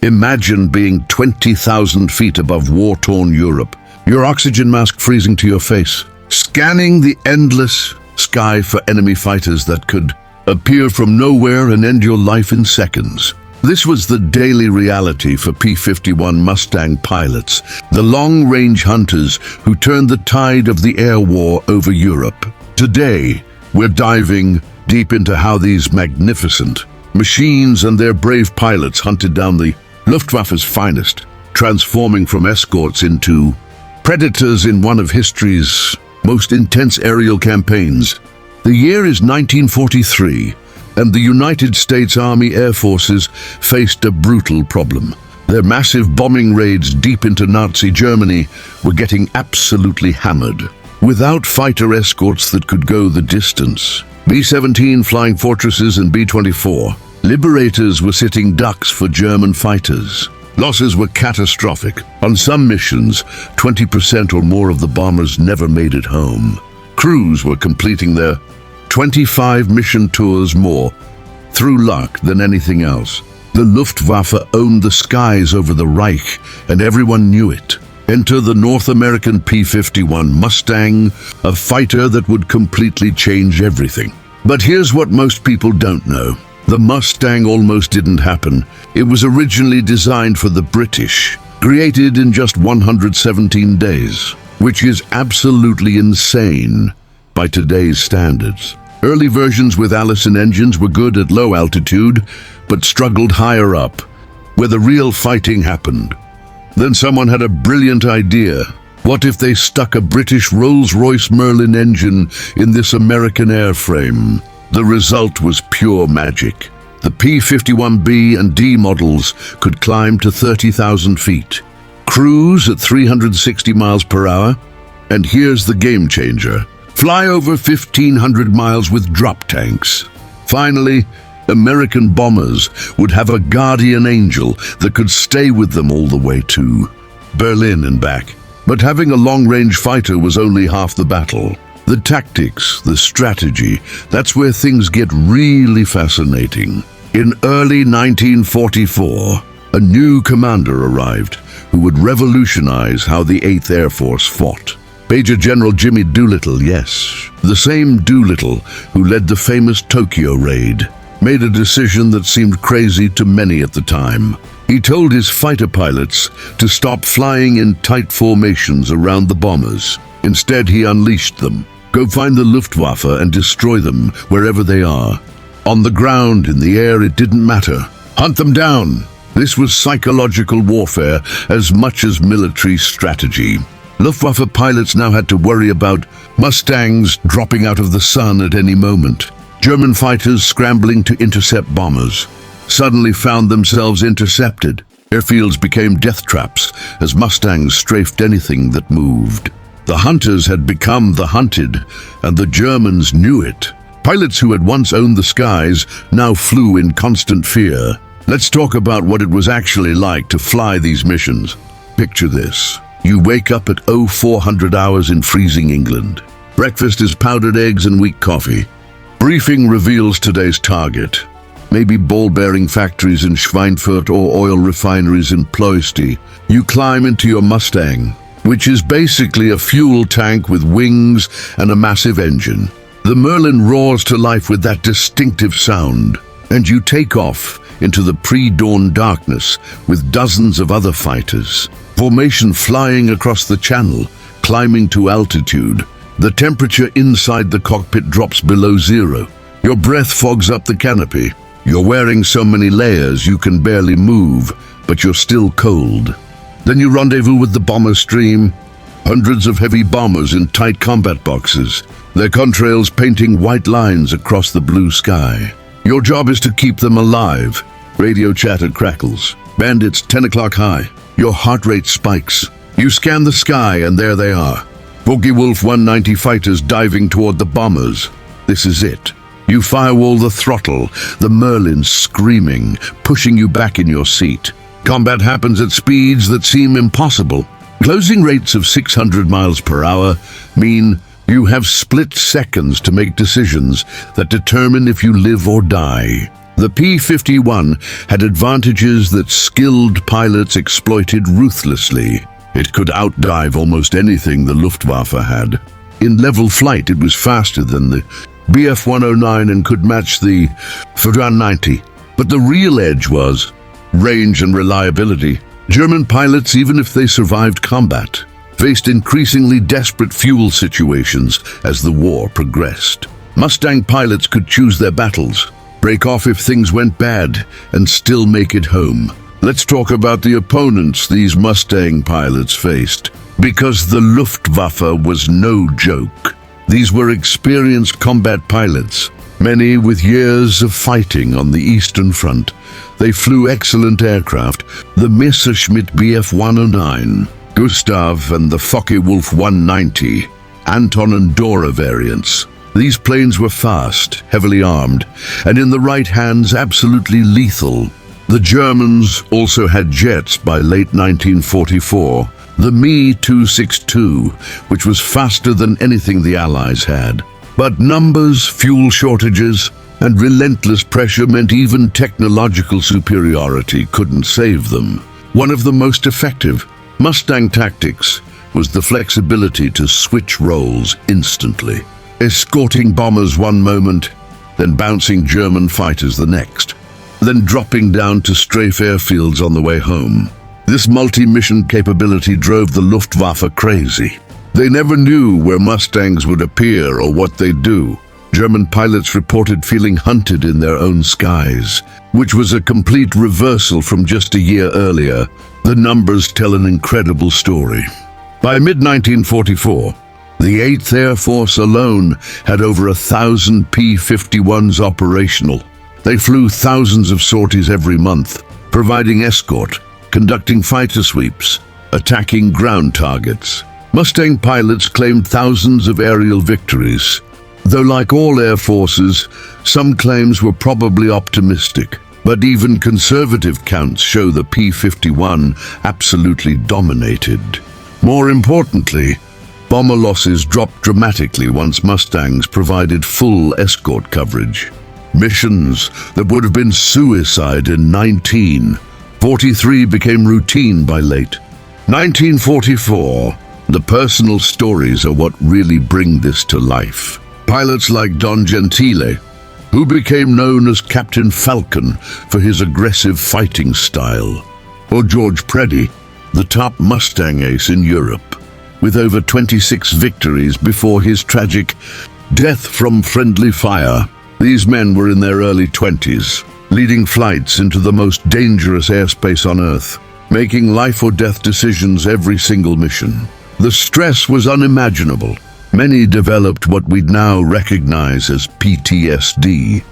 Imagine being 20,000 feet above war-torn Europe, your oxygen mask freezing to your face, scanning the endless sky for enemy fighters that could appear from nowhere and end your life in seconds. This was the daily reality for P-51 Mustang pilots, the long-range hunters who turned the tide of the air war over Europe. Today, we're diving deep into how these magnificent machines and their brave pilots hunted down the Luftwaffe's finest, transforming from escorts into predators in one of history's most intense aerial campaigns. The year is 1943, and the United States Army Air Forces faced a brutal problem. Their massive bombing raids deep into Nazi Germany were getting absolutely hammered. Without fighter escorts that could go the distance, B-17 Flying Fortresses and B-24 Liberators were sitting ducks for German fighters. Losses were catastrophic. On some missions, 20% or more of the bombers never made it home. Crews were completing their 25 mission tours more through luck than anything else. The Luftwaffe owned the skies over the Reich, and everyone knew it. Enter the North American P-51 Mustang, a fighter that would completely change everything. But here's what most people don't know. The Mustang almost didn't happen. It was originally designed for the British, created in just 117 days, which is absolutely insane by today's standards. Early versions with Allison engines were good at low altitude, but struggled higher up, where the real fighting happened. Then someone had a brilliant idea. What if they stuck a British Rolls-Royce Merlin engine in this American airframe? The result was pure magic. The P-51B and D models could climb to 30,000 feet, cruise at 360 miles per hour, and here's the game changer: fly over 1,500 miles with drop tanks. Finally, American bombers would have a guardian angel that could stay with them all the way to Berlin and back. But having a long-range fighter was only half the battle. The tactics, the strategy, that's where things get really fascinating. In early 1944, a new commander arrived who would revolutionize how the 8th Air Force fought. Major General Jimmy Doolittle, yes, the same Doolittle who led the famous Tokyo raid, made a decision that seemed crazy to many at the time. He told his fighter pilots to stop flying in tight formations around the bombers. Instead, he unleashed them. Go find the Luftwaffe and destroy them wherever they are. On the ground, in the air, it didn't matter. Hunt them down. This was psychological warfare as much as military strategy. Luftwaffe pilots now had to worry about Mustangs dropping out of the sun at any moment. German fighters scrambling to intercept bombers suddenly found themselves intercepted. Airfields became death traps as Mustangs strafed anything that moved. The hunters had become the hunted, and the Germans knew it. Pilots who had once owned the skies now flew in constant fear. Let's talk about what it was actually like to fly these missions. Picture this. You wake up at 0400 hours in freezing England. Breakfast is powdered eggs and weak coffee. Briefing reveals today's target. Maybe ball-bearing factories in Schweinfurt or oil refineries in Ploiești. You climb into your Mustang, which is basically a fuel tank with wings and a massive engine. The Merlin roars to life with that distinctive sound, and you take off into the pre-dawn darkness with dozens of other fighters. Formation flying across the channel, climbing to altitude. The temperature inside the cockpit drops below zero. Your breath fogs up the canopy. You're wearing so many layers you can barely move, but you're still cold. Then you rendezvous with the bomber stream. Hundreds of heavy bombers in tight combat boxes, their contrails painting white lines across the blue sky. Your job is to keep them alive. Radio chatter crackles. Bandits 10 o'clock high. Your heart rate spikes. You scan the sky and there they are. Focke-Wulf 190 fighters diving toward the bombers. This is it. You firewall the throttle, the Merlin screaming, pushing you back in your seat. Combat happens at speeds that seem impossible. Closing rates of 600 miles per hour mean you have split seconds to make decisions that determine if you live or die. The P-51 had advantages that skilled pilots exploited ruthlessly. It could outdive almost anything the Luftwaffe had. In level flight, it was faster than the Bf-109 and could match the Fw-190. But the real edge was range and reliability. German pilots, even if they survived combat, faced increasingly desperate fuel situations as the war progressed. Mustang pilots could choose their battles, break off if things went bad, and still make it home. Let's talk about the opponents these Mustang pilots faced, because the Luftwaffe was no joke. These were experienced combat pilots, many with years of fighting on the Eastern Front. They flew excellent aircraft, the Messerschmitt Bf-109, Gustav and the Focke-Wulf 190, Anton and Dora variants. These planes were fast, heavily armed, and in the right hands absolutely lethal. The Germans also had jets by late 1944, the Me-262, which was faster than anything the Allies had. But numbers, fuel shortages, and relentless pressure meant even technological superiority couldn't save them. One of the most effective Mustang tactics was the flexibility to switch roles instantly, escorting bombers one moment, then bouncing German fighters the next, then dropping down to strafe airfields on the way home. This multi-mission capability drove the Luftwaffe crazy. They never knew where Mustangs would appear or what they'd do. German pilots reported feeling hunted in their own skies, which was a complete reversal from just a year earlier. The numbers tell an incredible story. By mid-1944, the 8th Air Force alone had over 1,000 P-51s operational. They flew thousands of sorties every month, providing escort, conducting fighter sweeps, attacking ground targets. Mustang pilots claimed thousands of aerial victories, though like all air forces, some claims were probably optimistic. But even conservative counts show the P-51 absolutely dominated. More importantly, bomber losses dropped dramatically once Mustangs provided full escort coverage. Missions that would have been suicide in 1943 became routine by late 1944. The personal stories are what really bring this to life. Pilots like Don Gentile, who became known as Captain Falcon for his aggressive fighting style, or George Preddy, the top Mustang ace in Europe, with over 26 victories before his tragic death from friendly fire. These men were in their early 20s, leading flights into the most dangerous airspace on Earth, making life or death decisions every single mission. The stress was unimaginable. Many developed what we'd now recognize as PTSD,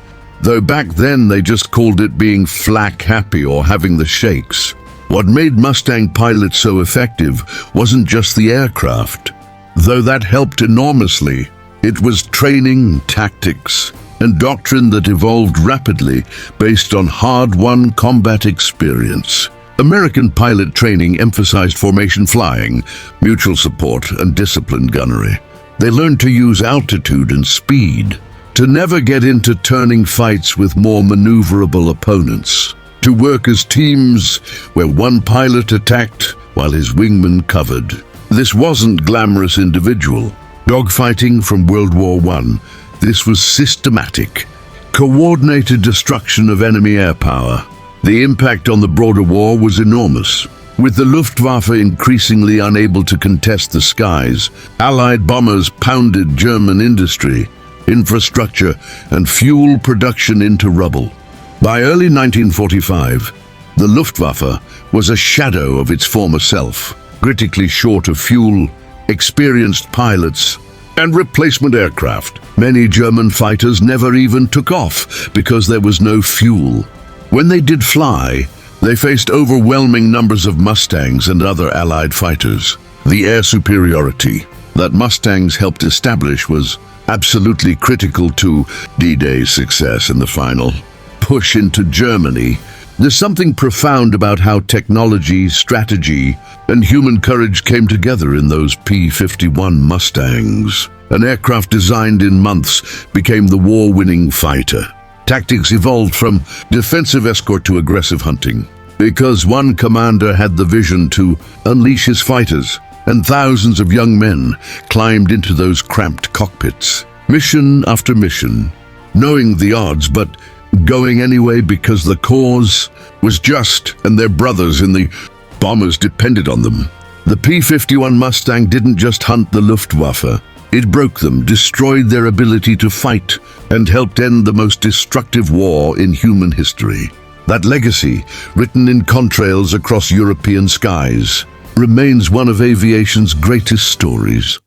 though back then they just called it being flak happy or having the shakes. What made Mustang pilots so effective wasn't just the aircraft, though that helped enormously. It was training, tactics, and doctrine that evolved rapidly based on hard-won combat experience. American pilot training emphasized formation flying, mutual support, and disciplined gunnery. They learned to use altitude and speed, to never get into turning fights with more maneuverable opponents, to work as teams where one pilot attacked while his wingman covered. This wasn't glamorous individual dogfighting from World War I. This was systematic, coordinated destruction of enemy air power. The impact on the broader war was enormous. With the Luftwaffe increasingly unable to contest the skies, Allied bombers pounded German industry, infrastructure, and fuel production into rubble. By early 1945, the Luftwaffe was a shadow of its former self, critically short of fuel, experienced pilots, and replacement aircraft. Many German fighters never even took off because there was no fuel. When they did fly, they faced overwhelming numbers of Mustangs and other Allied fighters. The air superiority that Mustangs helped establish was absolutely critical to D-Day's success in the final push into Germany. There's something profound about how technology, strategy, and human courage came together in those P-51 Mustangs. An aircraft designed in months became the war-winning fighter. Tactics evolved from defensive escort to aggressive hunting, because one commander had the vision to unleash his fighters, and thousands of young men climbed into those cramped cockpits. Mission after mission, knowing the odds but going anyway because the cause was just and their brothers in the bombers depended on them. The P-51 Mustang didn't just hunt the Luftwaffe. It broke them, destroyed their ability to fight, and helped end the most destructive war in human history. That legacy, written in contrails across European skies, remains one of aviation's greatest stories.